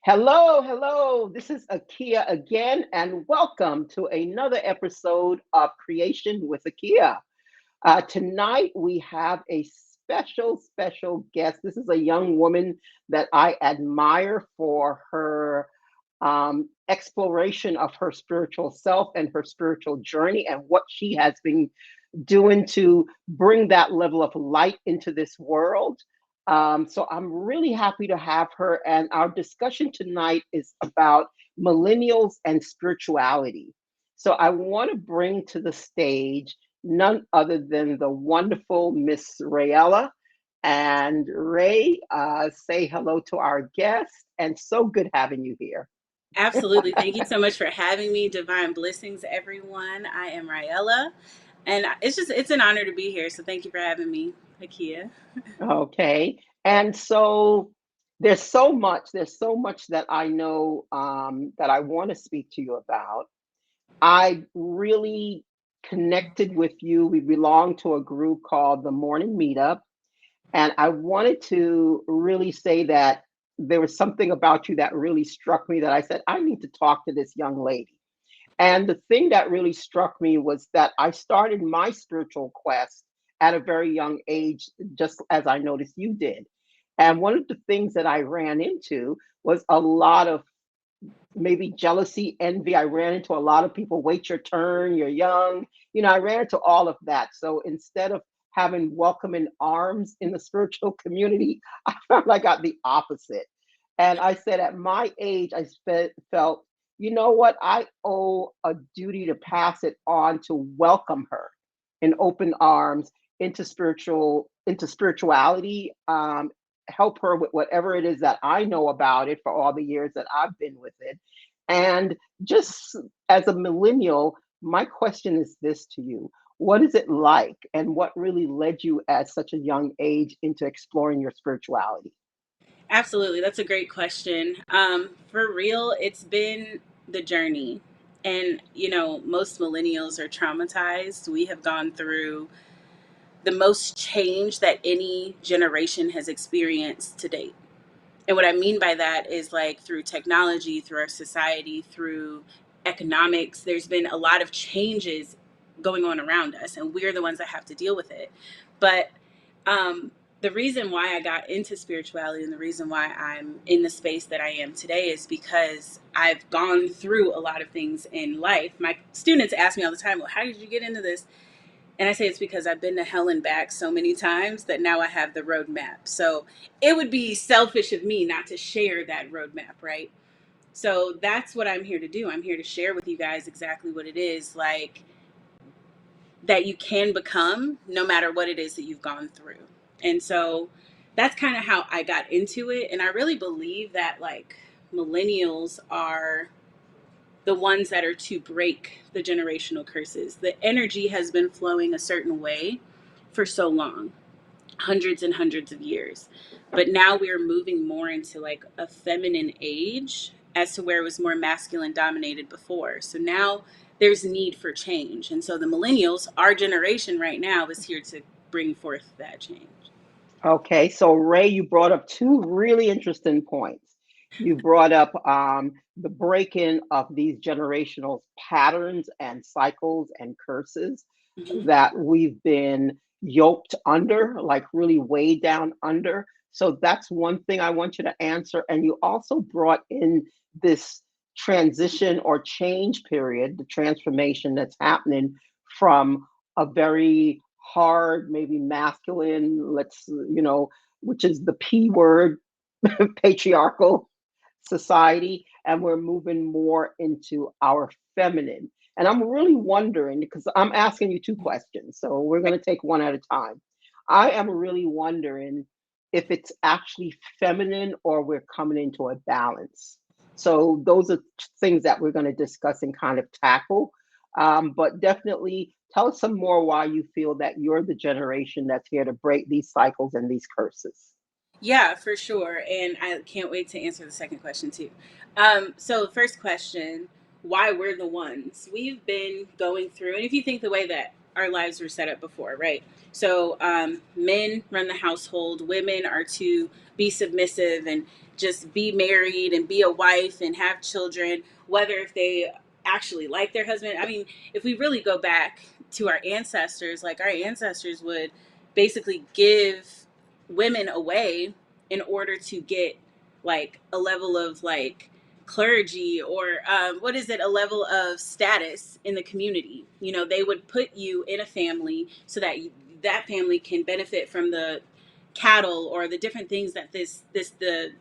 Hello, hello. This is Akia again, and welcome to another episode of Creation with Akia. Tonight we have a special guest. This is a young woman that I admire for her exploration of her spiritual self and her spiritual journey and what she has been doing to bring that level of light into this world. So I'm really happy to have her. And our discussion tonight is about millennials and spirituality. So I want to bring to the stage none other than the wonderful Miss Rayella. And Ray, say hello to our guest. And so good having you here. Absolutely. Thank you so much for having me. Divine blessings, everyone. I am Raella, and it's an honor to be here. So thank you for having me, Akia. Okay. And so there's so much that I know that I want to speak to you about. I really connected with you. We belong to a group called the Morning Meetup. And I wanted to really say that there was something about you that really struck me that I said, I need to talk to this young lady. And the thing that really struck me was that I started my spiritual quest at a very young age, just as I noticed you did. And one of the things that I ran into was a lot of maybe jealousy, envy. I ran into a lot of people, wait your turn, you're young. I ran into all of that. So instead of having welcoming arms in the spiritual community, I found I got the opposite. And I said, at my age, felt, you know what? I owe a duty to pass it on to welcome her in open arms into spirituality, help her with whatever it is that I know about it for all the years that I've been with it. And just as a millennial, my question is this to you. What is it like, and what really led you at such a young age into exploring your spirituality? Absolutely. That's a great question. For real, it's been the journey. And, most millennials are traumatized. We have gone through the most change that any generation has experienced to date. And what I mean by that is like through technology, through our society, through economics, there's been a lot of changes going on around us, and we're the ones that have to deal with it. But the reason why I got into spirituality and the reason why I'm in the space that I am today is because I've gone through a lot of things in life. My students ask me all the time, well, how did you get into this? And I say it's because I've been to hell and back so many times that now I have the roadmap. So it would be selfish of me not to share that roadmap, right? So that's what I'm here to do. I'm here to share with you guys exactly what it is like that you can become no matter what it is that you've gone through. And so that's kind of how I got into it. And I really believe that like millennials are the ones that are to break the generational curses. The energy has been flowing a certain way for so long, hundreds and hundreds of years. But now we're moving more into like a feminine age as to where it was more masculine dominated before. So now there's need for change. And so the millennials, our generation right now, is here to bring forth that change. Okay, so Ray, you brought up two really interesting points. You brought up the break-in of these generational patterns and cycles and curses Mhm. that we've been yoked under, like really way down under. So that's one thing I want you to answer. And you also brought in this transition or change period, the transformation that's happening from a very hard, maybe masculine, which is the P word, patriarchal society, and we're moving more into our feminine. And I'm really wondering, because I'm asking you two questions, so we're going to take one at a time. I am really wondering if it's actually feminine or we're coming into a balance. So those are things that we're going to discuss and kind of tackle. But definitely tell us some more why you feel that you're the generation that's here to break these cycles and these curses. Yeah, for sure. And I can't wait to answer the second question too. So first question, why we're the ones. We've been going through, and if you think the way that our lives were set up before, right? So men run the household, women are to be submissive and just be married and be a wife and have children, whether if they actually like their husband. I mean, if we really go back to our ancestors, like our ancestors would basically give women away in order to get like a level of like clergy or what is it, a level of status in the community. You know, they would put you in a family so that that family can benefit from the cattle or the different things that the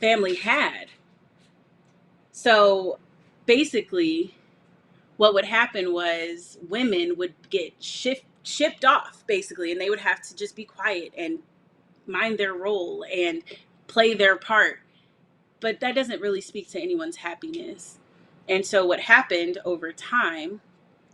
family had. So basically what would happen was women would get shipped off basically, and they would have to just be quiet and mind their role and play their part. But that doesn't really speak to anyone's happiness. And so what happened over time,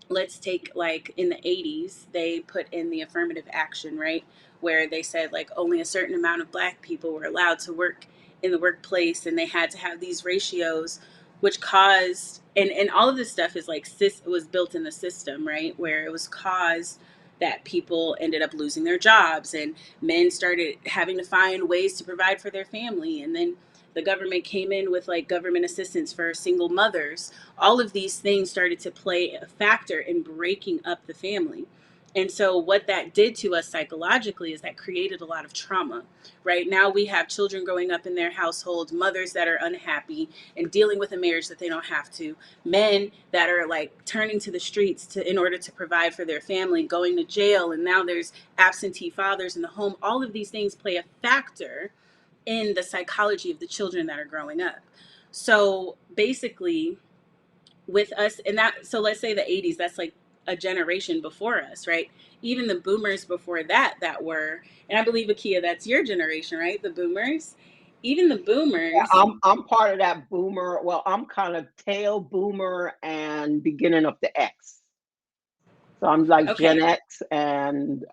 let's take like in the 80s, they put in the affirmative action, right? Where they said like only a certain amount of black people were allowed to work in the workplace, and they had to have these ratios, which caused, and all of this stuff is like was built in the system, right? Where it was caused that people ended up losing their jobs, and men started having to find ways to provide for their family, and then the government came in with like government assistance for single mothers. All of these things started to play a factor in breaking up the family. And so what that did to us psychologically is that created a lot of trauma. Right now we have children growing up in their household, mothers that are unhappy and dealing with a marriage that they don't have to, men that are like turning to the streets to in order to provide for their family, going to jail, and now there's absentee fathers in the home. All of these things play a factor in the psychology of the children that are growing up. So basically, with us, and that, so let's say the 80s, that's like a generation before us, right? Even the boomers before that, that were, and I believe, Akia, that's your generation, right? The boomers, even the Yeah, boomers. I'm part of that boomer. Well, I'm kind of tail boomer and beginning of the X. So I'm like Gen Okay, X and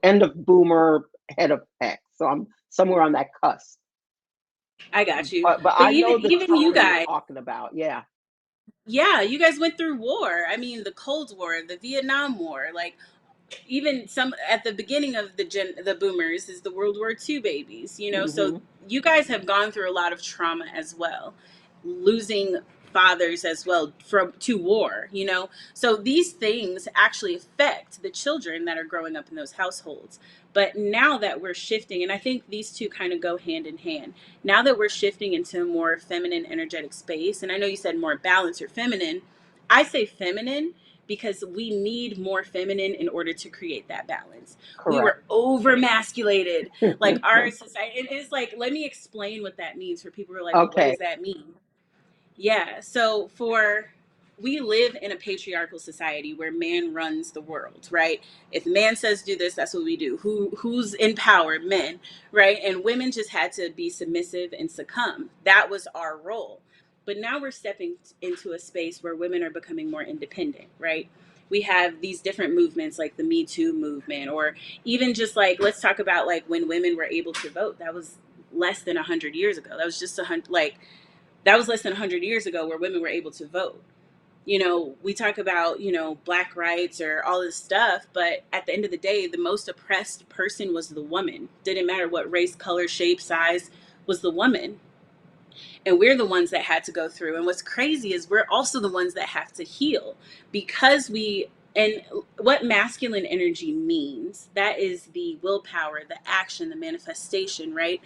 end of boomer, head of X. So I'm somewhere on that cusp. I got you. But But I know the even you trauma you're guys, talking about. Yeah. yeah, you guys went through war. I mean, the Cold War, the Vietnam War, like even some at the beginning of the boomers is the World War II babies, you know. So Hmm. you guys have gone through a lot of trauma as well, losing fathers as well from to war, you know. So these things actually affect the children that are growing up in those households. But now that we're shifting, and I think these two kind of go hand in hand, now that we're shifting into a more feminine energetic space, and I know you said more balanced or feminine, I say feminine because we need more feminine in order to create that balance. We Correct. were over masculated. Like our society, and it's like, let me explain what that means for people who are like, well, what Okay. does that mean? Yeah. So we live in a patriarchal society where man runs the world, right? If man says do this, that's what we do. Who's in power? Men, right? And women just had to be submissive and succumb. That was our role. But now we're stepping into a space where women are becoming more independent, right? We have these different movements like the Me Too movement, or even just like, let's talk about like when women were able to vote. That was less than 100 years ago. That was just 100, like that was less than 100 years ago where women were able to vote. You know, we talk about, you know, black rights or all this stuff, but at the end of the day, the most oppressed person was the woman. Didn't matter what race, color, shape, size, was the woman. And we're the ones that had to go through. And what's crazy is we're also the ones that have to heal, because and what masculine energy means, that is the willpower, the action, the manifestation, right?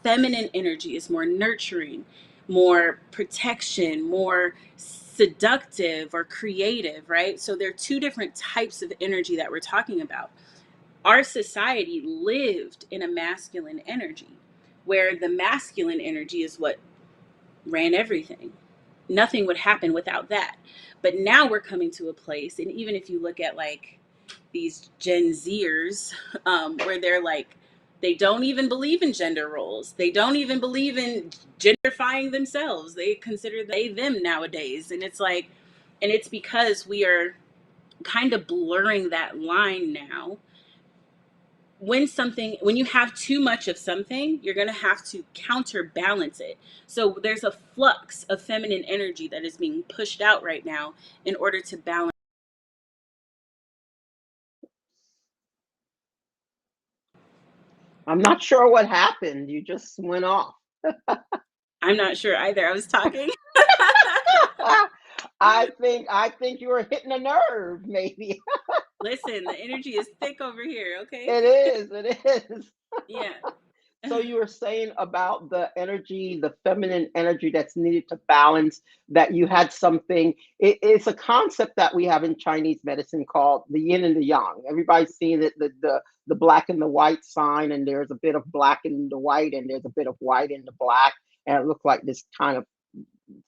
Feminine energy is more nurturing, more protection, more seductive or creative, right? So there are two different types of energy that we're talking about. Our society lived in a masculine energy, where the masculine energy is what ran everything. Nothing would happen without that. But now we're coming to a place, and even if you look at like these Gen Zers, where they're like, they don't even believe in gender roles. They don't even believe in genderifying themselves. They consider they them nowadays. And it's like, and it's because we are kind of blurring that line now. When you have too much of something, you're going to have to counterbalance it. So there's a flux of feminine energy that is being pushed out right now in order to balance I'm not sure what happened. You just went off. I'm not sure either. I was talking. I think you were hitting a nerve, maybe. Listen, the energy is thick over here, okay? It is. It is. Yeah. So you were saying about the energy, the feminine energy that's needed to balance, that you had something. It's a concept that we have in Chinese medicine called the yin and the yang. Everybody's seen it, the black and the white sign, and there's a bit of black in the white, and there's a bit of white in the black, and it looks like this kind of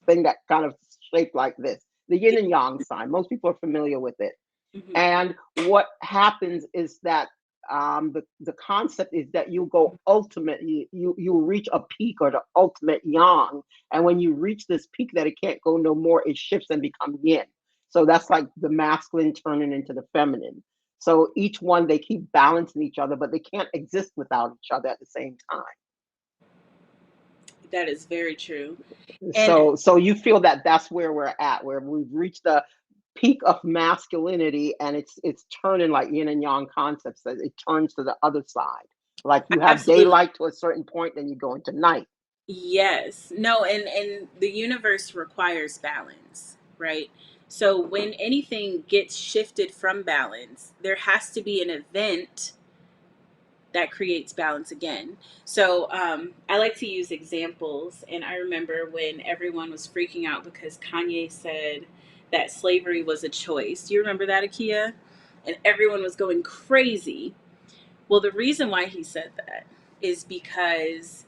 thing that kind of shaped like this. The yin Yeah. and yang sign. Most people are familiar with it. Mhm. And what happens is that the concept is that you go ultimate, you reach a peak or the ultimate yang, and when you reach this peak that it can't go no more, it shifts and become yin. So that's like the masculine turning into the feminine. So each one they keep balancing each other, but they can't exist without each other at the same time. That is very true. And So you feel that that's where we're at, where we've reached the peak of masculinity, and it's turning like yin and yang concepts, that it turns to the other side. Like you have absolutely. daylight to a certain point, then you go into night. Yes. No, and the universe requires balance, right? So when anything gets shifted from balance, there has to be an event that creates balance again. So I like to use examples. And I remember when everyone was freaking out because Kanye said that slavery was a choice. Do you remember that, Akia? And everyone was going crazy. Well, the reason why he said that is because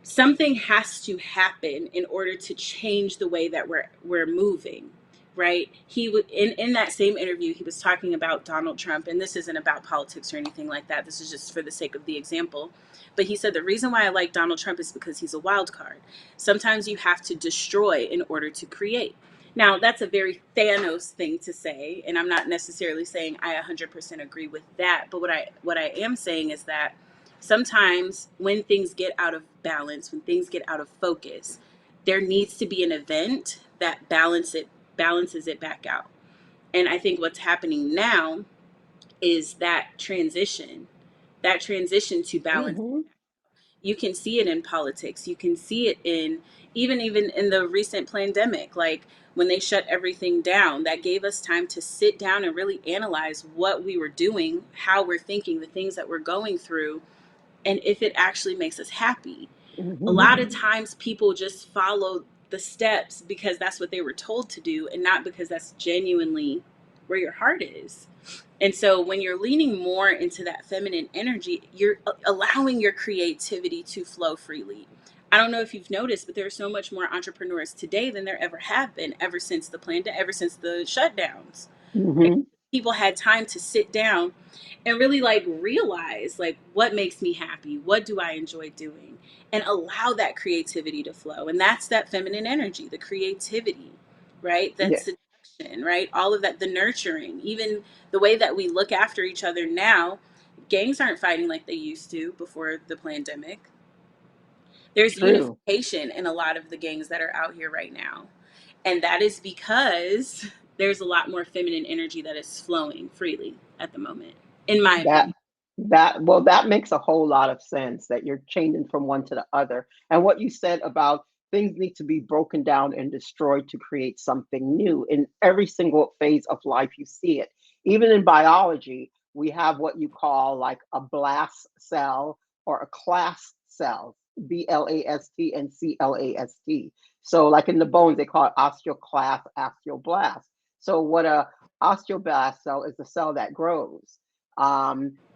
something has to happen in order to change the way that we're moving, right? He would in that same interview he was talking about Donald Trump, and this isn't about politics or anything like that, this is just for the sake of the example. But he said the reason why I like Donald Trump is because he's a wild card. Sometimes you have to destroy in order to create. Now that's a very Thanos thing to say, and I'm not necessarily saying I 100% agree with that, but what I am saying is that sometimes when things get out of balance, when things get out of focus, there needs to be an event that balances it back out. And I think what's happening now is that transition to balance. Hmm. You can see it in politics. You can see it in even in the recent pandemic, like when they shut everything down, that gave us time to sit down and really analyze what we were doing, how we're thinking, the things that we're going through, and if it actually makes us happy. A Hmm. lot of times people just follow the steps because that's what they were told to do and not because that's genuinely where your heart is. And so when you're leaning more into that feminine energy, you're allowing your creativity to flow freely. I don't know if you've noticed, but there are so much more entrepreneurs today than there ever have been ever since the pandemic, ever since the shutdowns. Right? Hmm. People had time to sit down and really like realize like what makes me happy, what do I enjoy doing, and allow that creativity to flow. And that's that feminine energy, the creativity, right? That Yeah, seduction, right? All of that, the nurturing, even the way that we look after each other now. Gangs aren't fighting like they used to before the pandemic. There's true. unification in a lot of the gangs that are out here right now. And that is because there's a lot more feminine energy that is flowing freely at the moment, in my That opinion. that makes a whole lot of sense, that you're changing from one to the other. And what you said about things need to be broken down and destroyed to create something new. In every single phase of life, you see it. Even in biology, we have what you call like a blast cell or a class cell, BLAST and CLAST. So, like in the bones, they call it osteoclast, osteoblast. So, what a osteoblast cell is, the cell that grows.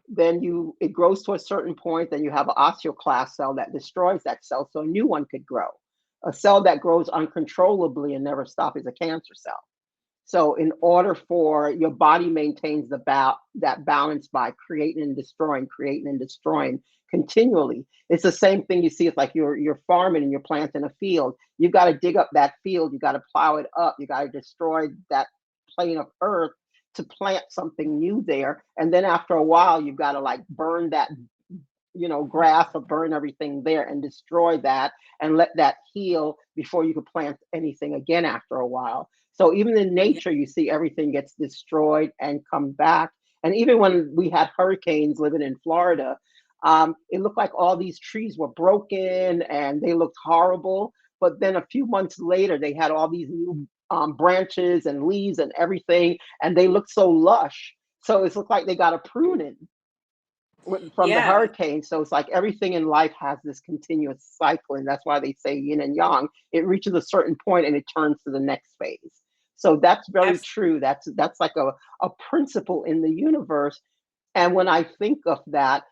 Then it grows to a certain point, then you have an osteoclast cell that destroys that cell so a new one could grow. A cell that grows uncontrollably and never stops is a cancer cell. So in order for your body maintains that balance by creating and destroying continually. It's the same thing you see. It's like you're farming and you're planting a field. You got to dig up that field. You got to plow it up. You got to destroy that plane of earth to plant something new there. And then after a while, you've got to like burn that grass, or burn everything there and destroy that and let that heal before you could plant anything again after a while. So even in Yeah. nature, you see everything gets destroyed and come back. And even when we had hurricanes living in Florida, it looked like all these trees were broken and they looked horrible. But then a few months later, they had all these new branches and leaves and everything, and they looked so lush. So it looked like they got a pruning from the Yeah, hurricane. So it's like everything in life has this continuous cycle, and that's why they say yin and yang. It reaches a certain point and it turns to the next phase. So that's very absolutely. true. That's like a principle in the universe. And when I think of that,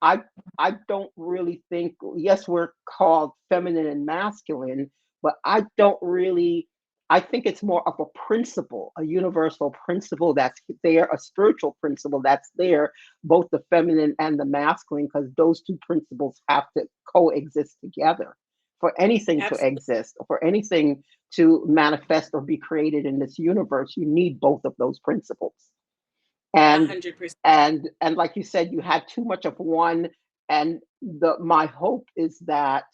I don't really think, yes, we're called feminine and masculine, but I don't really, I think it's more of a principle, a universal principle that's there, a spiritual principle that's there, both the feminine and the masculine, because those two principles have to coexist together for anything to Absolutely. exist, for anything to manifest or be created in this universe. You need both of those principles. A and 100%. and like you said, you had too much of one. And the my hope is that,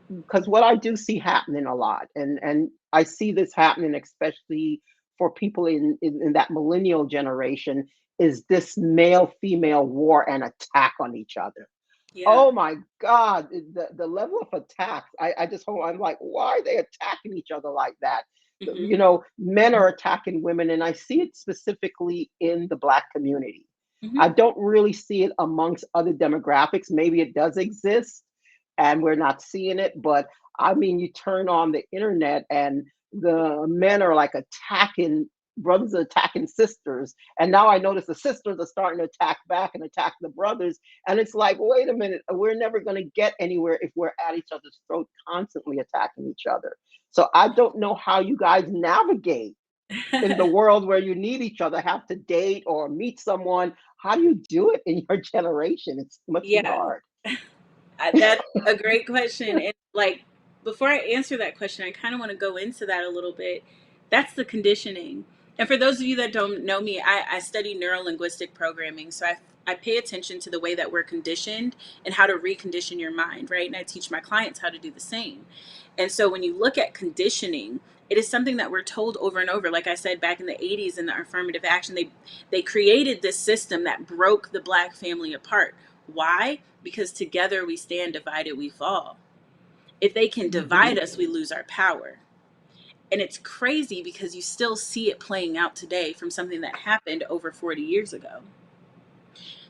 because what I do see happening a lot, and I see this happening especially for people in that millennial generation, is this male female war and attack on each other. Yeah. Oh my God, the level of attacks. I just hope, I'm like, why are they attacking each other like that? Hmm. Men are attacking women, and I see it specifically in the Black community. Hmm. I don't really see it amongst other demographics. Maybe it does exist and we're not seeing it, but I mean, you turn on the internet and the men are like attacking, brothers are attacking sisters. And now I notice the sisters are starting to attack back and attack the brothers. And it's like, wait a minute, we're never going to get anywhere if we're at each other's throat, constantly attacking each other. So I don't know how you guys navigate in the world where you need each other, have to date or meet someone. How do you do it in your generation? It must be Yeah. hard. That's a great question. And like, before I answer that question, I kind of want to go into that a little bit. That's the conditioning. And for those of you that don't know me, I study neuro linguistic programming. So I pay attention to the way that we're conditioned and how to recondition your mind, right? And I teach my clients how to do the same. And so when you look at conditioning, it is something that we're told over and over. Like I said, back in the 80s in the affirmative action, they created this system that broke the Black family apart. Why? Because together we stand, divided we fall. If they can Mhm. divide us, we lose our power. And it's crazy because you still see it playing out today from something that happened over 40 years ago.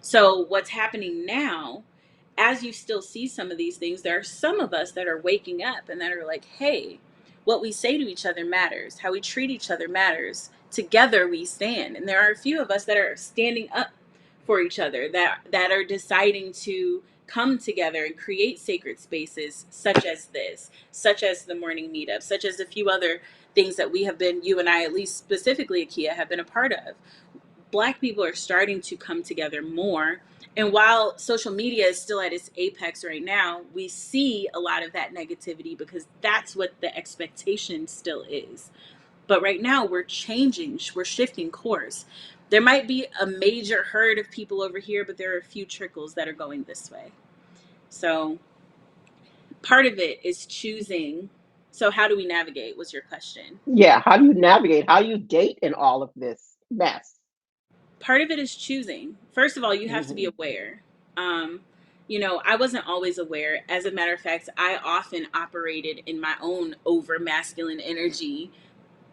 So, what's happening now, as you still see some of these things, there are some of us that are waking up and that are like, hey, what we say to each other matters, how we treat each other matters. Together we stand. And there are a few of us that are standing up for each other, that are deciding to come together and create sacred spaces such as this, such as the morning meetup, such as a few other things that we have been, you and I, at least specifically Akia, have been a part of. Black people are starting to come together more. And while social media is still at its apex right now, we see a lot of that negativity because that's what the expectation still is. But right now, we're changing, we're shifting course. There might be a major herd of people over here, but there are a few trickles that are going this way. So part of it is choosing. So, how do we navigate? Was your question? Yeah, how do you navigate? How do you date in all of this mess? Part of it is choosing. First of all, you have to be Mhm. aware. Um, I wasn't always aware. As a matter of fact, I often operated in my own over masculine energy.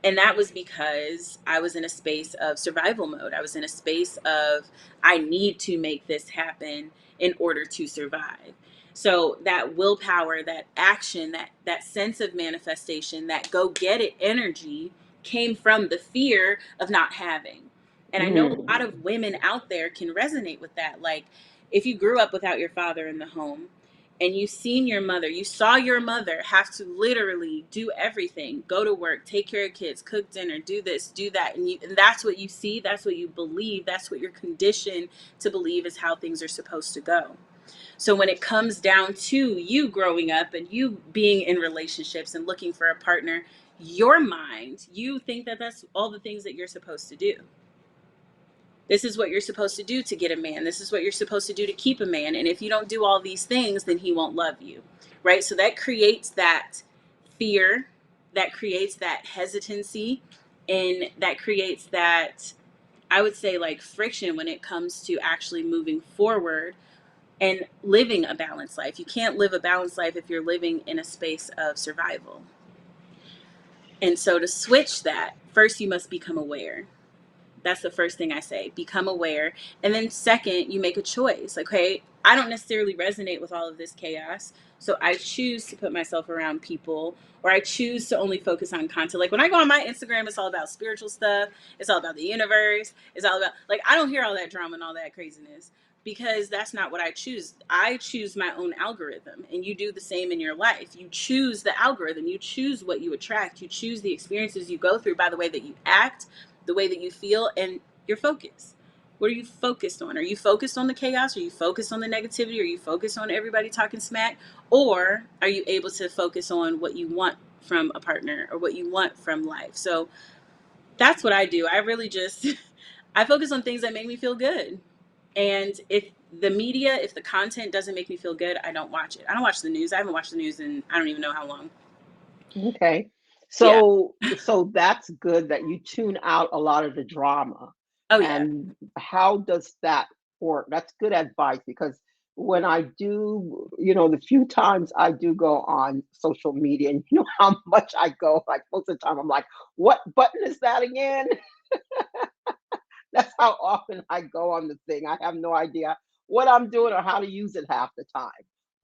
And that was because I was in a space of survival mode. I was in a space of, I need to make this happen in order to survive. So that willpower, that action, that sense of manifestation, that go get it energy came from the fear of not having. And I know a Mm. lot of women out there can resonate with that. Like, if you grew up without your father in the home, and you saw your mother have to literally do everything, go to work, take care of kids, cook dinner, do this, do that, and that's what you see, that's what you believe, that's what you're conditioned to believe is how things are supposed to go. So when it comes down to you growing up and you being in relationships and looking for a partner, your mind, you think that that's all the things that you're supposed to do. This is what you're supposed to do to get a man. This is what you're supposed to do to keep a man. And if you don't do all these things, then he won't love you. Right? So that creates that fear, that creates that hesitancy, and that creates that I would say like friction when it comes to actually moving forward and living a balanced life. You can't live a balanced life if you're living in a space of survival. And so to switch that, first you must become aware. That's the first thing I say. Become aware. And then second, you make a choice. Okay, I don't necessarily resonate with all of this chaos. So I choose to put myself around people, or I choose to only focus on content. Like when I go on my Instagram, it's all about spiritual stuff. It's all about the universe. It's all about, like, I don't hear all that drama and all that craziness, because that's not what I choose. I choose my own algorithm, and you do the same in your life. You choose the algorithm. You choose what you attract. You choose the experiences you go through by the way that you act, the way that you feel, and your focus. What are you focused on? Are you focused on the chaos? Are you focused on the negativity? Are you focused on everybody talking smack? Or are you able to focus on what you want from a partner or what you want from life? So that's what I do. I really just I focus on things that make me feel good. And if the media, if the content doesn't make me feel good, I don't watch it. I don't watch the news. I haven't watched the news in I don't even know how long. Okay. Yeah. So that's good that you tune out a lot of the drama. Oh yeah. And how does that work? That's good advice because when I do, the few times I do go on social media and you know how much I go, like most of the time I'm like, what button is that again? That's how often I go on the thing. I have no idea what I'm doing or how to use it half the time.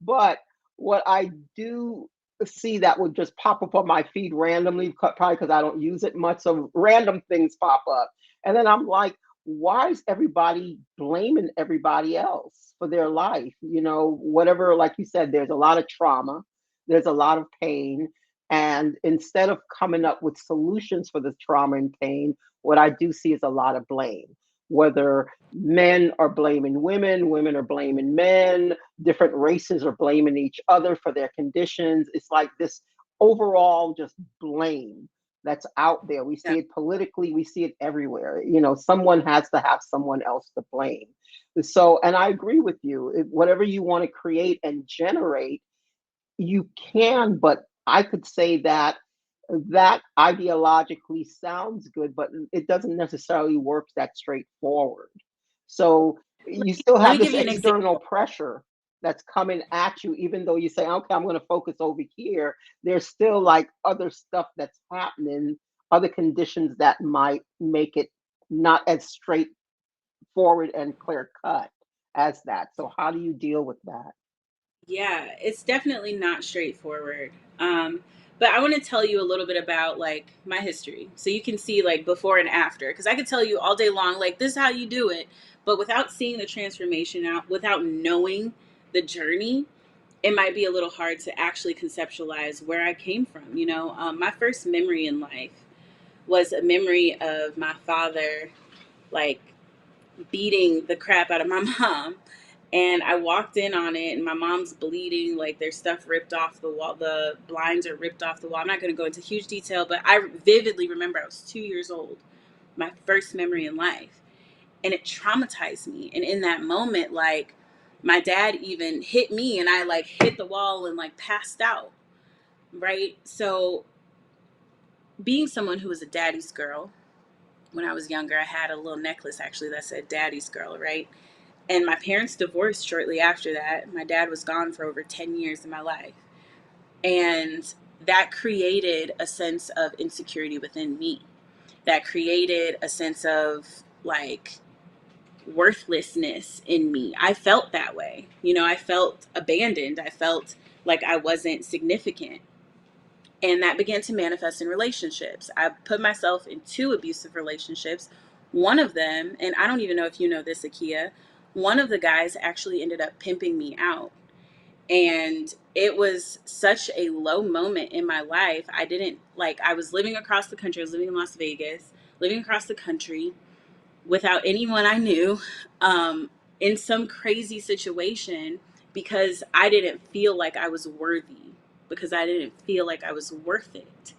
But what I do see that would just pop up on my feed randomly, probably because I don't use it much. So random things pop up. And then I'm like, why is everybody blaming everybody else for their life? Whatever, like you said, there's a lot of trauma, there's a lot of pain. And instead of coming up with solutions for the trauma and pain, what I do see is a lot of blame. Whether men are blaming women, women are blaming men, different races are blaming each other for their conditions. It's like this overall just blame that's out there. We Yeah. see it politically, we see it everywhere. Someone has to have someone else to blame. So, and I agree with you. Whatever you want to create and generate, you can, but I could say that ideologically sounds good, but it doesn't necessarily work that straightforward. So you still Let me have give this you an external example. pressure that's coming at you, even though you say, okay, I'm going to focus over here. There's still like other stuff that's happening, other conditions that might make it not as straightforward and clear cut as that. So, how do you deal with that? Yeah, it's definitely not straightforward. But I want to tell you a little bit about like my history, so you can see like before and after. Because I could tell you all day long, like this is how you do it, but without seeing the transformation out, without knowing the journey, it might be a little hard to actually conceptualize where I came from. My first memory in life was a memory of my father, like beating the crap out of my mom. And I walked in on it, and my mom's bleeding. Like there's stuff ripped off the wall. The blinds are ripped off the wall. I'm not going to go into huge detail, but I vividly remember I was 2 years old, my first memory in life. And it traumatized me. And in that moment, like my dad even hit me, and I like hit the wall and like passed out. Right. So being someone who was a daddy's girl, when I was younger, I had a little necklace actually that said daddy's girl. Right. And my parents divorced shortly after that. My dad was gone for over 10 years in my life. And that created a sense of insecurity within me. That created a sense of like worthlessness in me. I felt that way. I felt abandoned. I felt like I wasn't significant. And that began to manifest in relationships. I put myself in two abusive relationships. One of them, and I don't even know if you know this, Akia, one of the guys actually ended up pimping me out. And it was such a low moment in my life. I didn't like, I was living across the country. I was living in Las Vegas, living across the country without anyone I knew, in some crazy situation because I didn't feel like I was worthy, because I didn't feel like I was worth it.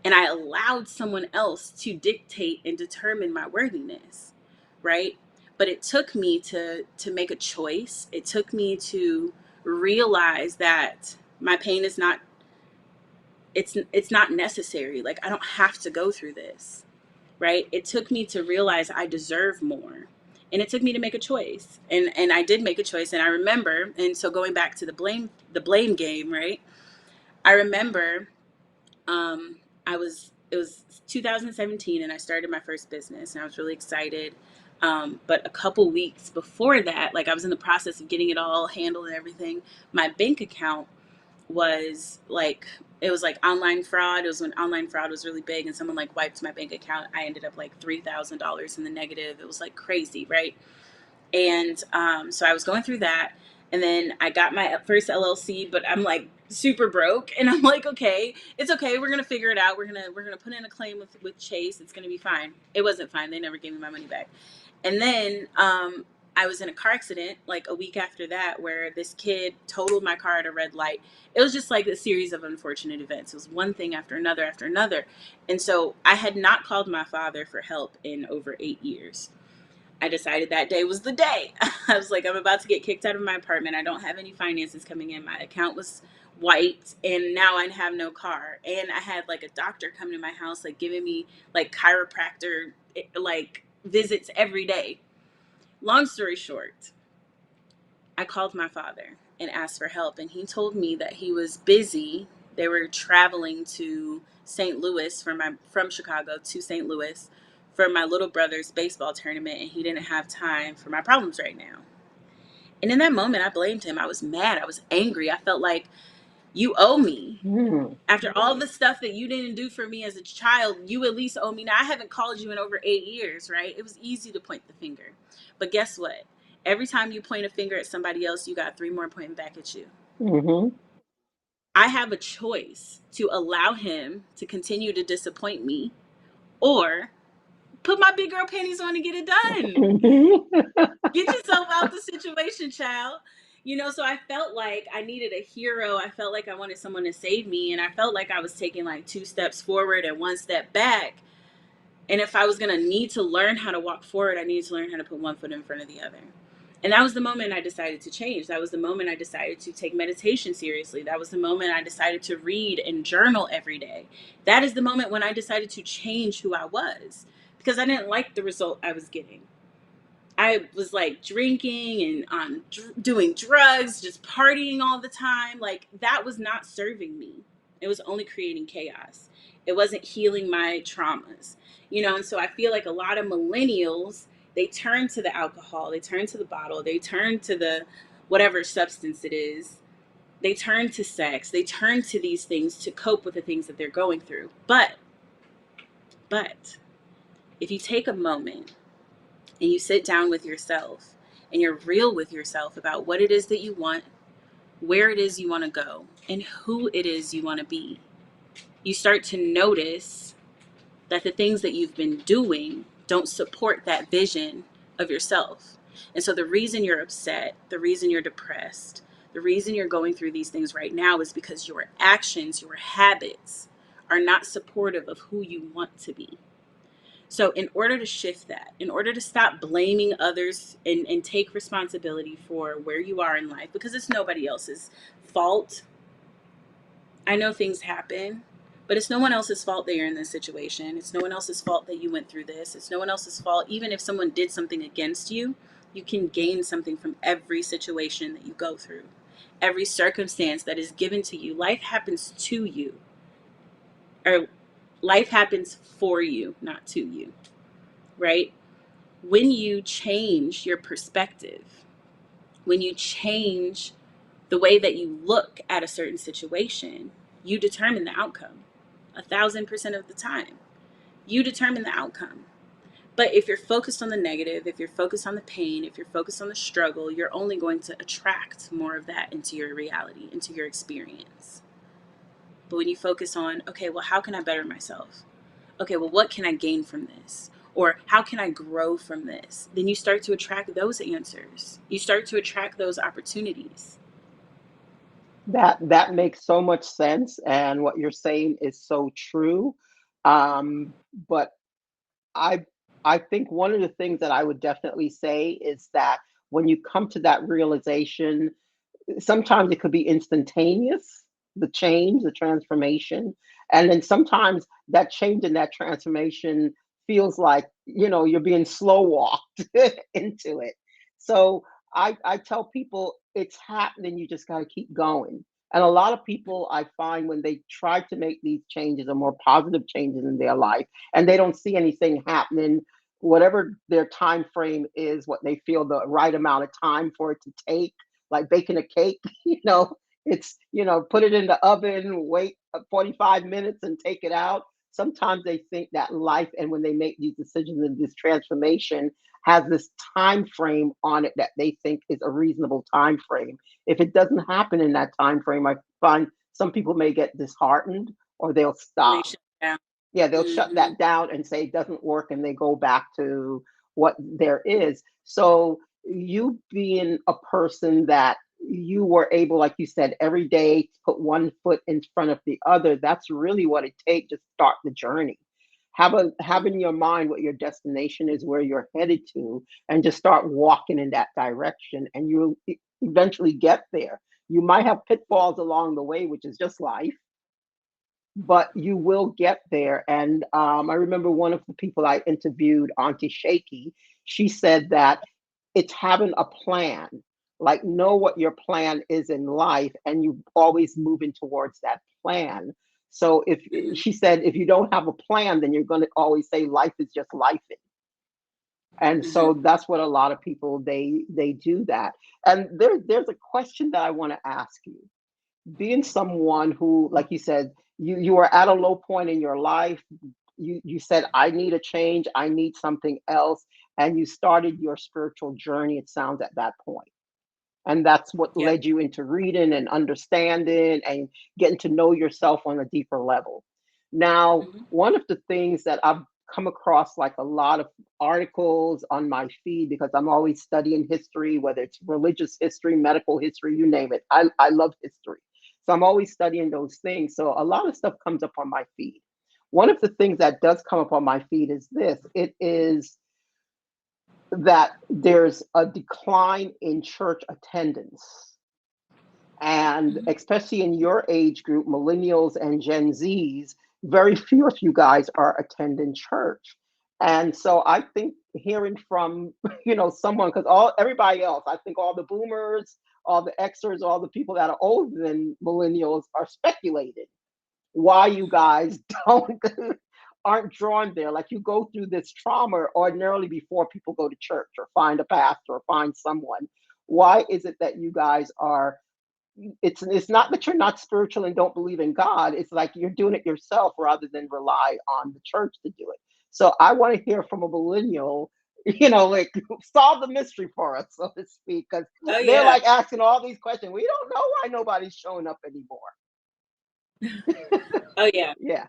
And I allowed someone else to dictate and determine my worthiness, right? But it took me to make a choice. It took me to realize that my pain is not, it's not necessary. Like I don't have to go through this. right? It took me to realize I deserve more. And it took me to make a choice. And I did make a choice. And I remember, and so going back to the blame game, right? I remember um it was 2017 and I started my first business and I was really excited. But a couple weeks before that, like I was in the process of getting it all handled and everything, my bank account was like, it was like online fraud. It was when online fraud was really big and someone like wiped my bank account. I ended up like $3,000 in the negative. It was like crazy, right? And so I was going through that, and then I got my first LLC, but I'm like super broke, and I'm like, okay, it's okay. We're gonna figure it out. We're gonna put in a claim with Chase. It's gonna be fine. It wasn't fine. They never gave me my money back. And then I was in a car accident like a week after that, where this kid totaled my car at a red light. It was just like a series of unfortunate events. It was one thing after another after another, and so I had not called my father for help in over 8 years. I decided that day was the day. I was like, I'm about to get kicked out of my apartment. I don't have any finances coming in. My account was white, and now I have no car. And I had like a doctor coming to my house, like giving me like chiropractor like visits every day. Long story short, I called my father and asked for help, and he told me that he was busy. They were traveling to St. Louis from Chicago to St. Louis for my little brother's baseball tournament, and he didn't have time for my problems right now. And in that moment, I blamed him. I was mad. I was angry. I felt like, you owe me. Mm. After all the stuff that you didn't do for me as a child, you at least owe me. Now, I haven't called you in over 8 years, right? It was easy to point the finger. But guess what? Every time you point a finger at somebody else, you got three more pointing back at you. Mm-hmm. I have a choice to allow him to continue to disappoint me or put my big girl panties on and get it done. Get yourself out the situation, child. So I felt like I needed a hero. I felt like I wanted someone to save me. And I felt like I was taking like two steps forward and one step back. And if I was going to need to learn how to walk forward, I needed to learn how to put one foot in front of the other. And that was the moment I decided to change. That was the moment I decided to take meditation seriously. That was the moment I decided to read and journal every day. That is the moment when I decided to change who I was, because I didn't like the result I was getting. I was like drinking and doing drugs, just partying all the time. Like that was not serving me. It was only creating chaos. It wasn't healing my traumas. And so I feel like a lot of millennials, they turn to the alcohol, they turn to the bottle, they turn to the whatever substance it is. They turn to sex, they turn to these things to cope with the things that they're going through. But if you take a moment and you sit down with yourself and you're real with yourself about what it is that you want, where it is you want to go, and who it is you want to be, you start to notice that the things that you've been doing don't support that vision of yourself. And so the reason you're upset, the reason you're depressed, the reason you're going through these things right now is because your actions, your habits are not supportive of who you want to be. So, in order to shift that, in order to stop blaming others and take responsibility for where you are in life, because it's nobody else's fault. I know things happen, but it's no one else's fault that you're in this situation. It's no one else's fault that you went through this. It's no one else's fault. Even if someone did something against you, you can gain something from every situation that you go through, every circumstance that is given to you. Life happens to you, or life happens for you, not to you, right? When you change your perspective, when you change the way that you look at a certain situation, you determine the outcome. 1,000% of the time, you determine the outcome. But if you're focused on the negative, if you're focused on the pain, if you're focused on the struggle, you're only going to attract more of that into your reality, into your experience. But when you focus on, okay, well, how can I better myself? Okay, well, what can I gain from this? Or how can I grow from this? Then you start to attract those answers. You start to attract those opportunities. That makes so much sense, and what you're saying is so true. But I I think one of the things that I would definitely say is that when you come to that realization, sometimes it could be instantaneous, the change, the transformation, and then sometimes that change and that transformation feels like, you're being slow walked into it. So I tell people it's happening, you just got to keep going. And a lot of people I find when they try to make these changes or more positive changes in their life and they don't see anything happening, whatever their time frame is, what they feel the right amount of time for it to take, like baking a cake, it's, put it in the oven, wait 45 minutes and take it out. Sometimes they think that life, and when they make these decisions and this transformation, has this time frame on it that they think is a reasonable time frame. If it doesn't happen in that time frame, I find some people may get disheartened or they'll And they stop. shut down. Yeah, they'll shut Hmm. that down and say it doesn't work and they go back to what there is. So you being a person that you were able, like you said, every day to put one foot in front of the other, that's really what it takes to start the journey. Have in your mind what your destination is, where you're headed to, and just start walking in that direction, and you'll eventually get there. You might have pitfalls along the way, which is just life, but you will get there. And I remember one of the people I interviewed, Auntie Shaky, she said that it's having a plan, like know what your plan is in life, and you always moving towards that plan. So if Hmm. she said if you don't have a plan, then you're going to always say life is just life. And Hmm. so that's what a lot of people they do that. And there's a question that I want to ask you, being someone who, like you said, you were at a low point in your life. You said, I need a change, I need something else, and you started your spiritual journey, it sounds, at that point. And that's what Yep. led you into reading and understanding and getting to know yourself on a deeper level. Now, Hmm. one of the things that I've come across, like a lot of articles on my feed, because I'm always studying history, whether it's religious history, medical history, you name it. I love history. So I'm always studying those things. So a lot of stuff comes up on my feed. One of the things that does come up on my feed is this: it is that there's a decline in church attendance. And Hmm. especially in your age group, millennials and Gen Zs, very few of you guys are attending church. And so I think hearing from, someone, because all everybody else, I think all the boomers, all the Xers, all the people that are older than millennials are speculating why you guys don't aren't drawn there. Like you go through this trauma ordinarily before people go to church or find a pastor or find someone. Why is it that you guys are, it's not that you're not spiritual and don't believe in God. It's like you're doing it yourself rather than rely on the church to do it. So I want to hear from a millennial, like solve the mystery for us, so to speak, because Oh they're yeah. like asking all these questions. We don't know why nobody's showing up anymore. Oh yeah. Yeah.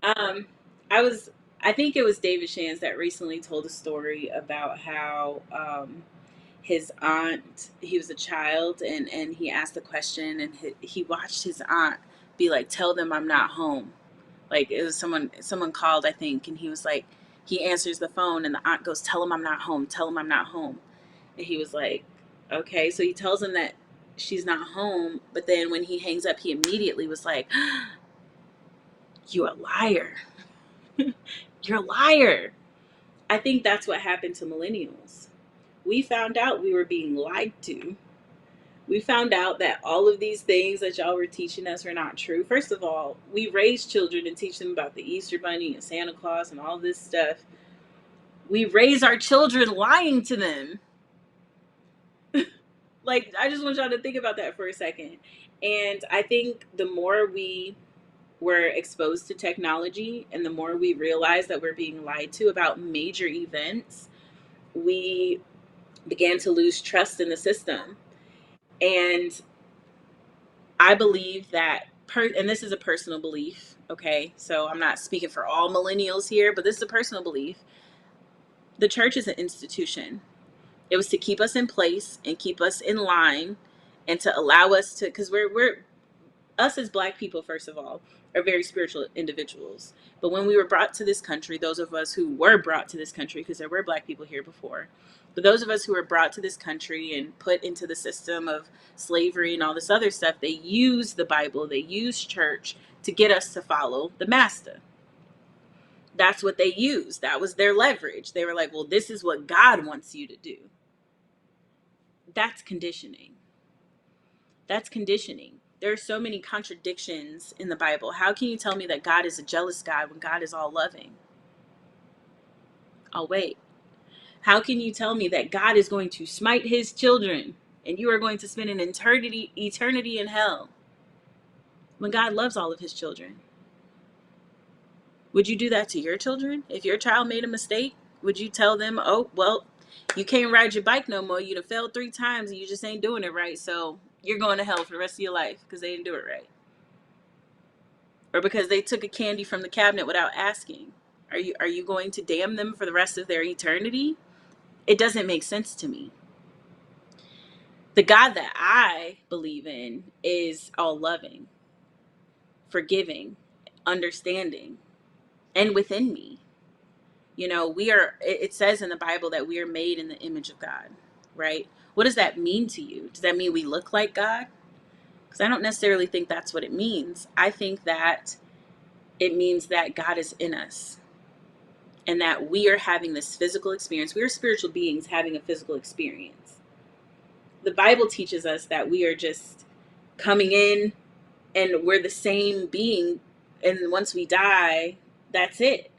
Um, I was. I think it was David Shands that recently told a story about how his aunt. He was a child, and he asked the question, and he watched his aunt be like, "Tell them I'm not home." Like it was someone called, I think, and he was like, he answers the phone, and the aunt goes, "Tell him I'm not home. Tell him I'm not home." And he was like, "Okay." So he tells him that she's not home, but then when he hangs up, he immediately was like, "You a liar. You're a liar." I think that's what happened to millennials. We found out we were being lied to. We found out that all of these things that y'all were teaching us were not true. First of all, we raise children and teach them about the Easter Bunny and Santa Claus and all this stuff. We raise our children lying to them. Like, I just want y'all to think about that for a second. And I think the more we were exposed to technology and the more we realized that we're being lied to about major events, we began to lose trust in the system. And I believe that, and this is a personal belief, okay? So I'm not speaking for all millennials here, but this is a personal belief. The church is an institution. It was to keep us in place and keep us in line and to allow us to, because we're us as Black people, first of all, are very spiritual individuals. But when we were brought to this country, those of us who were brought to this country, because there were Black people here before, but those of us who were brought to this country and put into the system of slavery and all this other stuff, they use the Bible, they use church to get us to follow the master. That's what they used. That was their leverage. They were like, well, this is what God wants you to do. That's conditioning. That's conditioning. There are so many contradictions in the Bible. How can you tell me that God is a jealous God when God is all loving? I'll wait. How can you tell me that God is going to smite his children and you are going to spend an eternity in hell when God loves all of his children? Would you do that to your children? If your child made a mistake, would you tell them, oh, well, you can't ride your bike no more. You done failed 3 times and you just ain't doing it right. So you're going to hell for the rest of your life because they didn't do it right. Or because they took a candy from the cabinet without asking. Are you going to damn them for the rest of their eternity? It doesn't make sense to me. The God that I believe in is all loving, forgiving, understanding, and within me. It says in the Bible that we are made in the image of God, right? What does that mean to you? Does that mean we look like God? Because I don't necessarily think that's what it means. I think that it means that God is in us and that we are having this physical experience. We are spiritual beings having a physical experience. The Bible teaches us that we are just coming in and we're the same being. And once we die, that's it.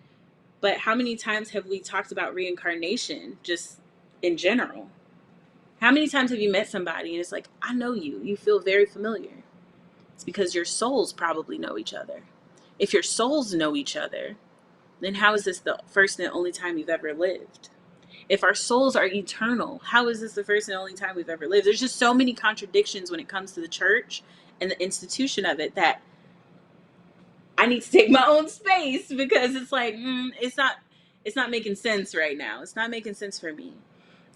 But how many times have we talked about reincarnation just in general? How many times have you met somebody and it's like, I know you. You feel very familiar. It's because your souls probably know each other. If your souls know each other, then how is this the first and only time you've ever lived? If our souls are eternal, how is this the first and only time we've ever lived? There's just so many contradictions when it comes to the church and the institution of it that I need to take my own space because it's like, it's not making sense right now. It's not making sense for me.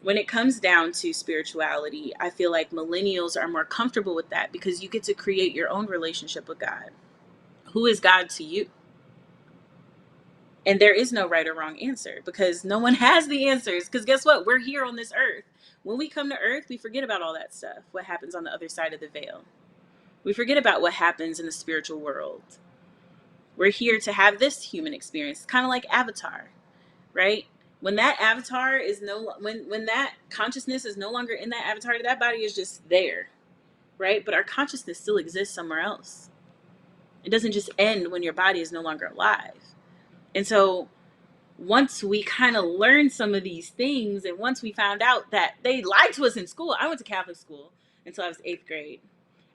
When it comes down to spirituality, I feel like millennials are more comfortable with that because you get to create your own relationship with God. Who is God to you? And there is no right or wrong answer because no one has the answers. Because guess what? We're here on this earth. When we come to earth, we forget about all that stuff. What happens on the other side of the veil? We forget about what happens in the spiritual world. We're here to have this human experience. It's kind of like Avatar, right? When that avatar is when that consciousness is no longer in that avatar, that body is just there, right? But our consciousness still exists somewhere else. It doesn't just end when your body is no longer alive. And so once we kind of learned some of these things, and once we found out that they lied to us in school, I went to Catholic school until I was 8th grade.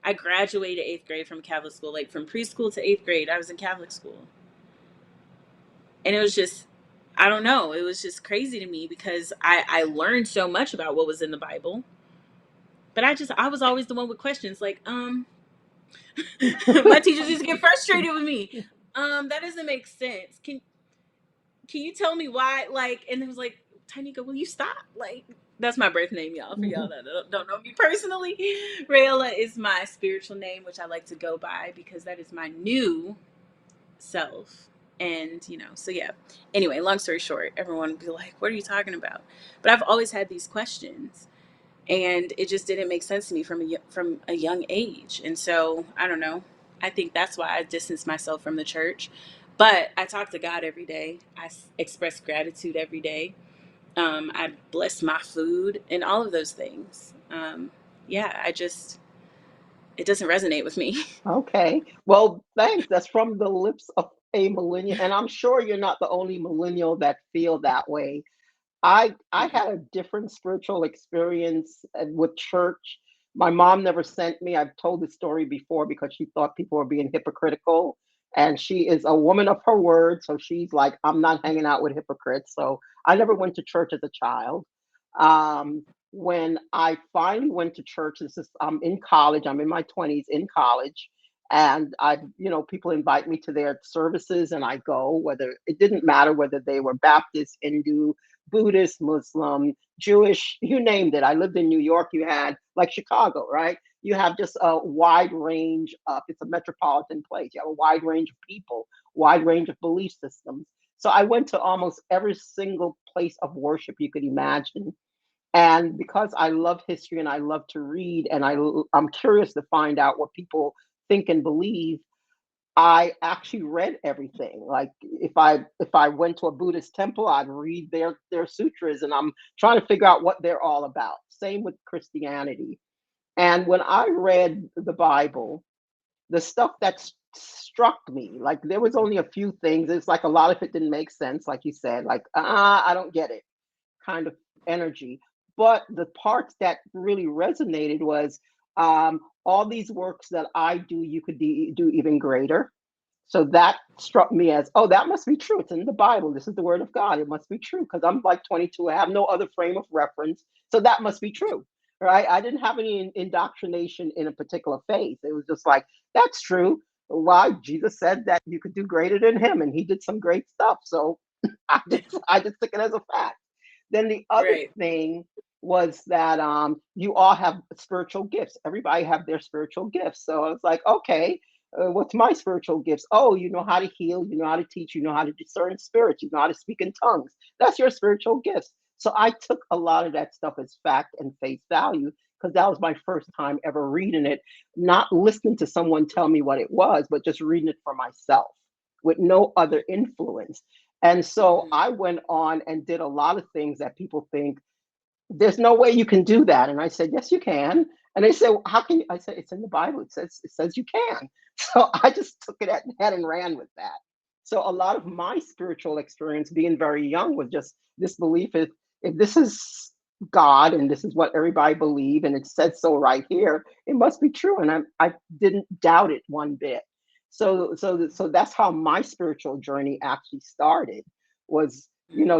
I graduated 8th grade from Catholic school, like from preschool to 8th grade, I was in Catholic school. And it was just, I don't know, it was just crazy to me because I learned so much about what was in the Bible. But I was always the one with questions like, my teachers used to get frustrated with me. That doesn't make sense. Can you tell me why? Like, and it was like, Tanika, will you stop? Like, that's my birth name, y'all. For y'all that don't know me personally, Rayola is my spiritual name, which I like to go by because that is my new self. And so yeah. Anyway, long story short, everyone would be like, what are you talking about? But I've always had these questions and it just didn't make sense to me from a young age. And so I don't know, I think that's why I distance myself from the church. But I talk to God every day. I express gratitude every day. I bless my food and all of those things. Yeah, it doesn't resonate with me. Okay. Well, thanks. That's from the lips of a millennial, and I'm sure you're not the only millennial that feel that way. I Yeah. had a different spiritual experience with church. My mom never sent me. I've told this story before because she thought people were being hypocritical. And she is a woman of her word. So she's like, I'm not hanging out with hypocrites. So I never went to church as a child. When I finally went to church, I'm in college, I'm in my 20s in college. And people invite me to their services and I go, whether it didn't matter whether they were Baptist, Hindu, Buddhist, Muslim, Jewish, you named it. I lived in New York. You had like Chicago, right? You have just a wide range of, it's a metropolitan place. You have a wide range of people, wide range of belief systems. So I went to almost every single place of worship you could imagine. And because I love history and I love to read and I'm curious to find out what people think and believe, I actually read everything. Like if I went to a Buddhist temple, I'd read their sutras, and I'm trying to figure out what they're all about. Same with Christianity. And when I read the Bible, the stuff that struck me, like there was only a few things. It's like a lot of it didn't make sense, like you said, like I don't get it kind of energy. But the parts that really resonated was all these works that I do, you could do even greater. So that struck me as, oh, that must be true. It's in the Bible. This is the word of God. It must be true because I'm like 22. I have no other frame of reference. So that must be true. Right. I didn't have any indoctrination in a particular faith. It was just like, that's true. Why? Jesus said that you could do greater than him, and he did some great stuff. So I just took it as a fact. Then the other Right. thing was that you all have spiritual gifts. Everybody have their spiritual gifts. So I was like, okay, what's my spiritual gifts? Oh, you know how to heal, you know how to teach, you know how to discern spirits, you know how to speak in tongues. That's your spiritual gifts. So I took a lot of that stuff as fact and face value because that was my first time ever reading it, not listening to someone tell me what it was, but just reading it for myself with no other influence. And so Mhm. I went on and did a lot of things that people think there's no way you can do that. And I said, yes, you can. And they said, well, how can you? I said, it's in the Bible. It says you can. So I just took it at head and ran with that. So a lot of my spiritual experience being very young was just this belief if this is God and this is what everybody believe and it says so right here, it must be true. And I didn't doubt it one bit. So that's how my spiritual journey actually started was,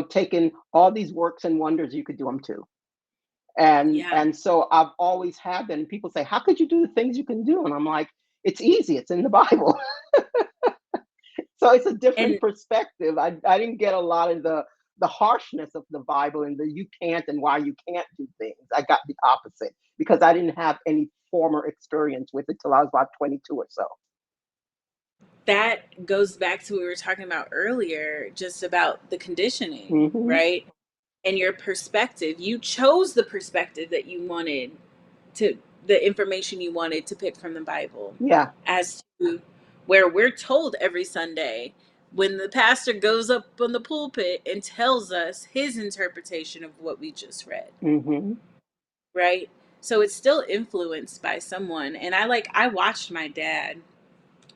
taking all these works and wonders, you could do them too. and Yeah. and so I've always had that. And people say, how could you do the things you can do? And I'm like, it's easy, it's in the Bible. So it's a different And perspective. I didn't get a lot of the harshness of the Bible and the you can't and why you can't do things. I got the opposite because I didn't have any former experience with it till I was about 22 or so. that goes back to what we were talking about earlier, just about the conditioning, Hmm. right? And your perspective. You chose the perspective that you wanted to, the information you wanted to pick from the Bible, Yeah. as to where we're told every Sunday when the pastor goes up on the pulpit and tells us his interpretation of what we just read, Hmm. right? So it's still influenced by someone. And I watched my dad,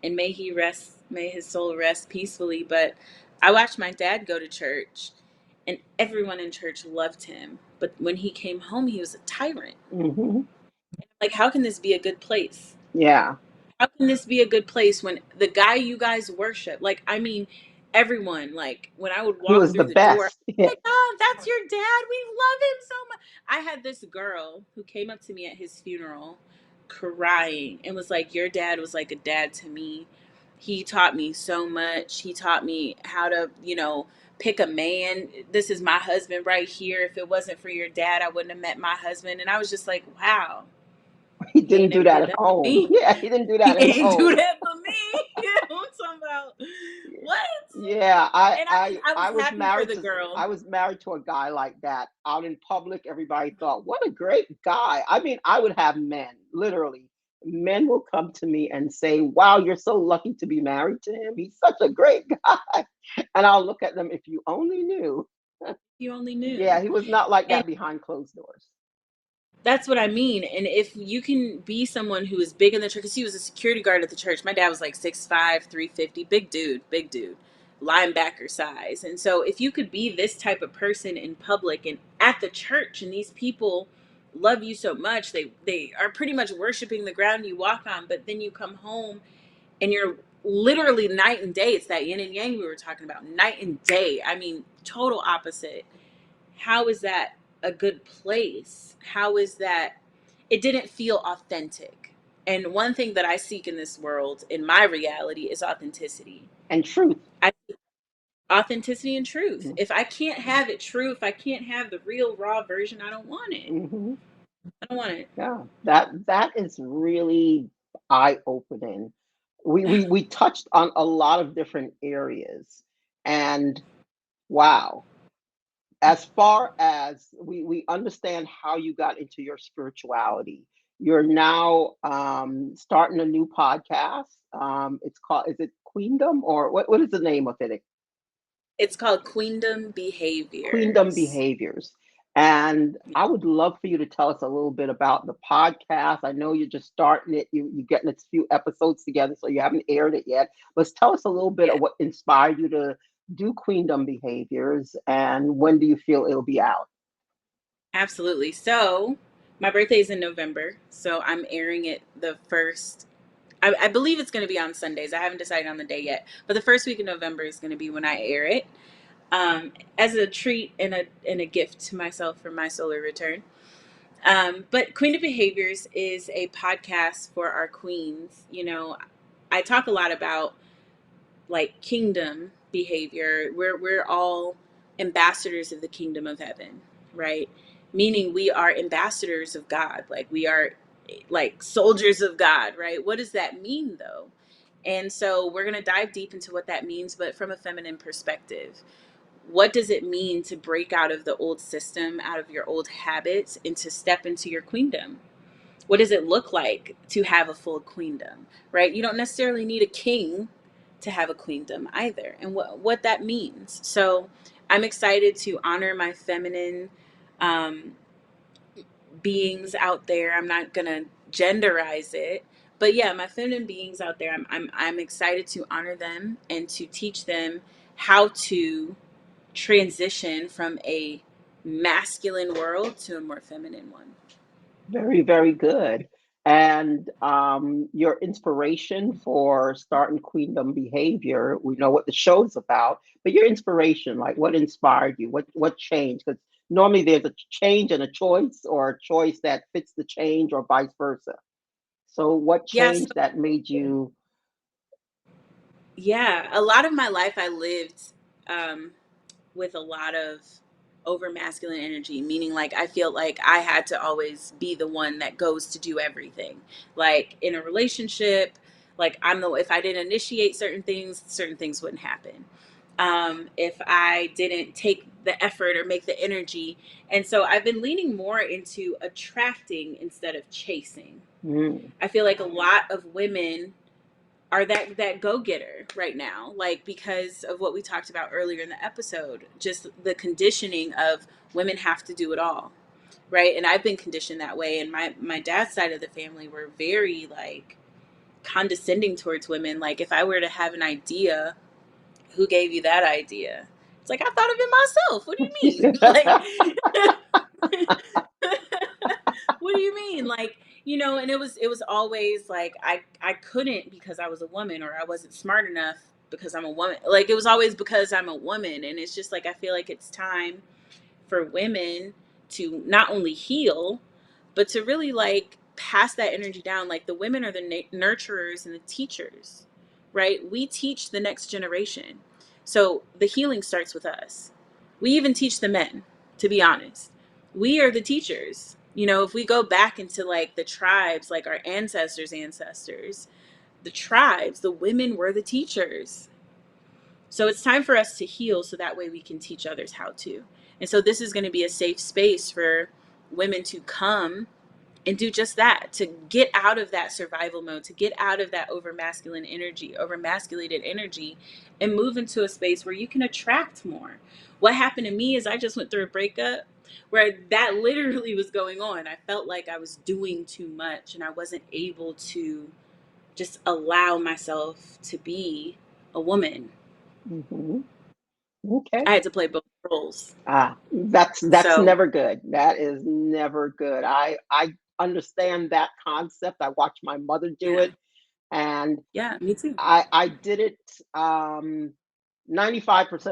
and may his soul rest peacefully, but I watched my dad go to church, and everyone in church loved him, but when he came home he was a tyrant. Hmm. Like, how can this be a good place? Yeah. How can this be a good place when the guy you guys worship, like, I mean, everyone, like, when I would He walk was the through the door, best. oh my God, that's your dad. We love him so much. I had this girl who came up to me at his funeral crying and was like, your dad was like a dad to me. He taught me so much. He taught me how to, pick a man. This is my husband right here. If it wasn't for your dad, I wouldn't have met my husband. And I was just like, wow, He he didn't ain't do never that did at that for home. me. Yeah, he didn't do He that at ain't do home. that for me. You know what I'm talking about? What? Yeah, I And I I was I was happy for married the to girl. I was married to a guy like that out in public. Everybody thought, what a great guy. I mean, I would have men, literally, men will come to me and say, wow, you're so lucky to be married to him. He's such a great guy. And I'll look at them, if you only knew. You only knew. Yeah, he was not like And that behind closed doors. that's what I mean. And if you can be someone who is big in the church, because he was a security guard at the church. My dad was like 6'5", 350, big dude, linebacker size. And so if you could be this type of person in public and at the church, and these people love you so much, they are pretty much worshiping the ground you walk on, but then you come home and you're literally night and day. It's that yin and yang we were talking about, night and day. I mean, total opposite. How is that a good place? How is that? It didn't feel authentic. And one thing that I seek in this world, in my reality, is authenticity. And truth. I Authenticity and truth. Mm. If I can't have it true, if I can't have the real raw version, I don't want it. Hmm. I don't want it. Yeah, that is really eye-opening. We touched on a lot of different areas, and wow, as far as we understand how you got into your spirituality, you're now starting a new podcast. It's called, is it Queendom, or what is the name of it? It's called Queendom Queendom Behaviors. Behaviors. And I would love for you to tell us a little bit about the podcast. I know you're just starting it, you're getting a few episodes together, so you haven't aired it yet. But tell us a little bit Yeah, of what inspired you to do Queendom Behaviors, and when do you feel it'll be out? absolutely. So my birthday is in November, so I'm airing it the first. I believe it's going to be on Sundays. I haven't decided on the day yet, but the first week of November is going to be when I air it, as a treat and a gift to myself for my solar return. But Queen of Behaviors is a podcast for our queens. I talk a lot about like kingdom behavior. We're all ambassadors of the kingdom of heaven, right? Meaning we are ambassadors of God. Like we are like soldiers of God, right? What does that mean though? And so we're going to dive deep into what that means, but from a feminine perspective. What does it mean to break out of the old system, out of your old habits, and to step into your queendom? What does it look like to have a full queendom, right? You don't necessarily need a king to have a queendom either, and what that means. So I'm excited to honor my feminine um, beings out there. I'm not gonna genderize it, but yeah, my feminine beings out there. I'm excited to honor them and to teach them how to transition from a masculine world to a more feminine one. Very, very good. And your inspiration for starting Queendom Behavior, we know what the show's about, but your inspiration, like what inspired you? What changed? Because normally there's a change and a choice, or a choice that fits the change, or vice versa. So what Yeah, so changed that made you? yeah, a lot of my life I lived um, with a lot of over masculine energy, meaning like I feel like I had to always be the one that goes to do everything. Like in a relationship, like if I didn't initiate certain things wouldn't happen. If I didn't take the effort or make the energy. And so I've been leaning more into attracting instead of chasing. Mm, I feel like a lot of women are that go-getter right now, like because of what we talked about earlier in the episode, just the conditioning of women have to do it all, right? And I've been conditioned that way, and my dad's side of the family were very like condescending towards women. Like if I were to have an idea, who gave you that idea? It's like I thought of it myself. What do you mean? What do you mean? Like, and it was always like I couldn't because I was a woman, or I wasn't smart enough because I'm a woman. Like it was always because I'm a woman. And it's just like I feel like it's time for women to not only heal, but to really like pass that energy down. Like the women are the nurturers and the teachers, right? We teach the next generation. So the healing starts with us. We even teach the men, to be honest. We are the teachers. If we go back into like the tribes, like our ancestors, the tribes, the women were the teachers. So it's time for us to heal so that way we can teach others how to. And so this is going to be a safe space for women to come and do just that, to get out of that survival mode, to get out of that overmasculated energy, and move into a space where you can attract more. What happened to me is I just went through a breakup where that literally was going on. I felt like I was doing too much and I wasn't able to just allow myself to be a woman. mhm. Okay. I had to play both roles. That's So, never good. That is never good. I understand that concept. I watched my mother do yeah. it, and Yeah, me too. I did it 95%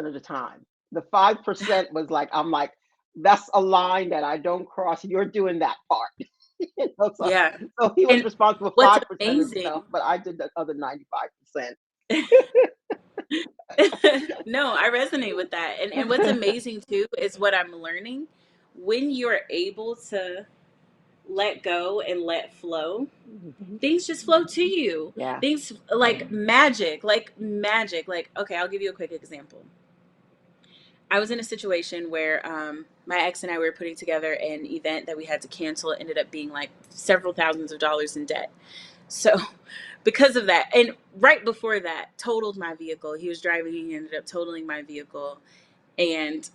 of the time. The 5% was like, I'm like, that's a line that I don't cross. You're doing that part. So, Yeah. so he was And responsible for what's 5% of the stuff, amazing, but I did the other 95%. no, I resonate with that. And what's amazing too is what I'm learning. When you're able to let go and let flow, Mhm. things just flow to you. Yeah. Things like magic, like magic. Like, okay, I'll give you a quick example. I was in a situation where my ex and I were putting together an event that we had to cancel. It ended up being like several thousands of dollars in debt. So, because of that, and right before that, totaled my vehicle. He was driving, he ended up totaling my vehicle. And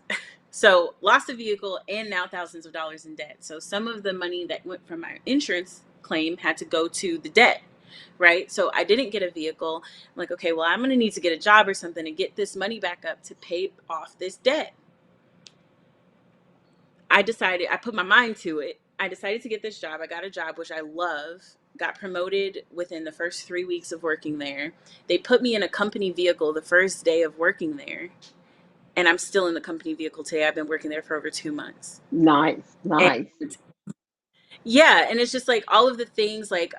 so, lost the vehicle and now thousands of dollars in debt. So, some of the money that went from my insurance claim had to go to the debt, right? So, I didn't get a vehicle. I'm like, okay, well, I'm going to need to get a job or something to get this money back up to pay off this debt. I put my mind to it. I decided to get this job. I got a job, which I love, got promoted within the first 3 weeks of working there. They put me in a company vehicle the first day of working there. And I'm still in the company vehicle today. I've been working there for over 2 months. Nice, And nice. yeah, and it's just like all of the things, like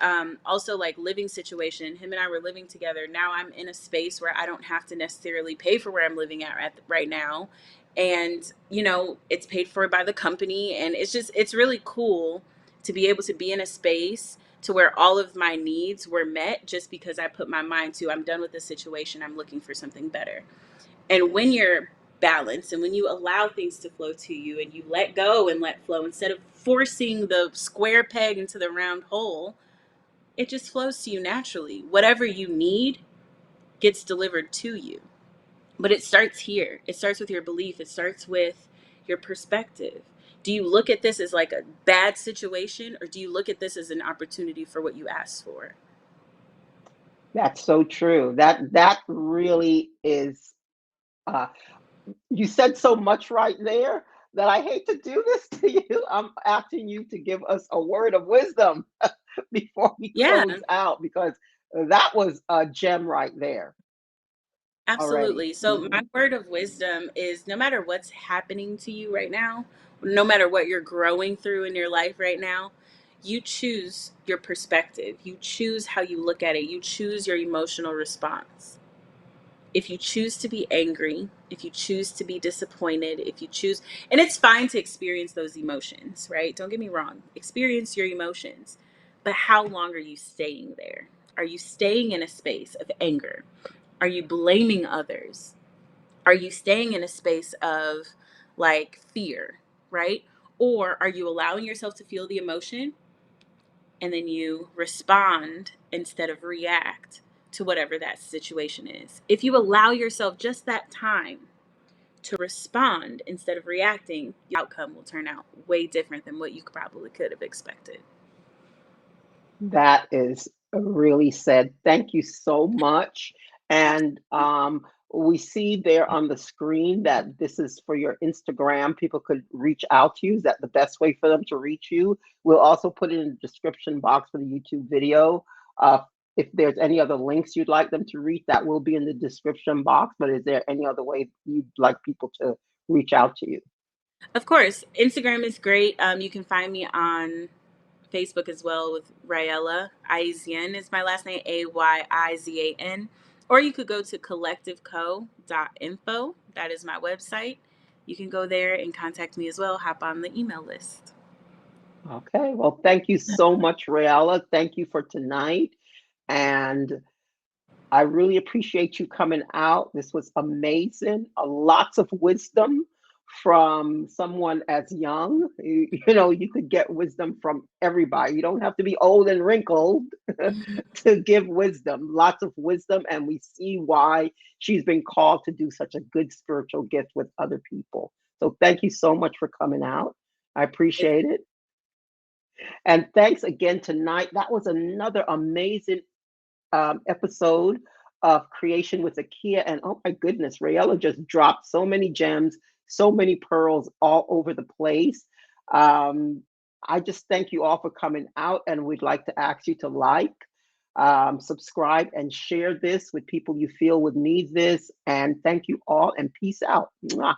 also like living situation. Him and I were living together. Now I'm in a space where I don't have to necessarily pay for where I'm living at right now. And it's paid for by the company, and it's really cool to be able to be in a space to where all of my needs were met just because I put my mind to, I'm done with this situation. I'm looking for something better. And when you're balanced and when you allow things to flow to you and you let go and let flow instead of forcing the square peg into the round hole, it just flows to you naturally. Whatever you need gets delivered to you. But it starts here. It starts with your belief. It starts with your perspective. Do you look at this as like a bad situation, or do you look at this as an opportunity for what you asked for? That's so true. That really is. Uh, you said so much right there that I hate to do this to you. I'm asking you to give us a word of wisdom before we Yeah. close out because that was a gem right there already. Absolutely. So, Hmm. my word of wisdom is no matter what's happening to you right now, no matter what you're growing through in your life right now, you choose your perspective. You choose how you look at it. You choose your emotional response. If you choose to be angry, if you choose to be disappointed, if you choose, and it's fine to experience those emotions, right? Don't get me wrong. Experience your emotions. But how long are you staying there? Are you staying in a space of anger? Are you blaming others? Are you staying in a space of like fear, right? Or are you allowing yourself to feel the emotion and then you respond instead of react to whatever that situation is? If you allow yourself just that time to respond instead of reacting, the outcome will turn out way different than what you probably could have expected. That is really said. Thank you so much. And we see there on the screen that this is for your Instagram. People could reach out to you. Is that the best way for them to reach you? We'll also put it in the description box for the YouTube video. Uh, if there's any other links you'd like them to reach, that will be in the description box. But is there any other way you'd like people to reach out to you? Of course, Instagram is great. You can find me on Facebook as well with Raella Aizian is my last name, Ayizan. Or you could go to collectiveco.info. That is my website. You can go there and contact me as well. Hop on the email list. Okay. Well, thank you so much, Rayala. Thank you for tonight. And I really appreciate you coming out. This was amazing. Lots of wisdom from someone as young. You could get wisdom from everybody. You don't have to be old and wrinkled to give wisdom. Lots of wisdom. And we see why she's been called to do such a good spiritual gift with other people. So thank you so much for coming out. I appreciate it. And thanks again tonight. That was another amazing episode of Creation with Akia. And oh my goodness, Rayella just dropped so many gems, so many pearls all over the place. Um, I just thank you all for coming out, and we'd like to ask you to like, subscribe, and share this with people you feel would need this. And thank you all, and peace out. Mwah.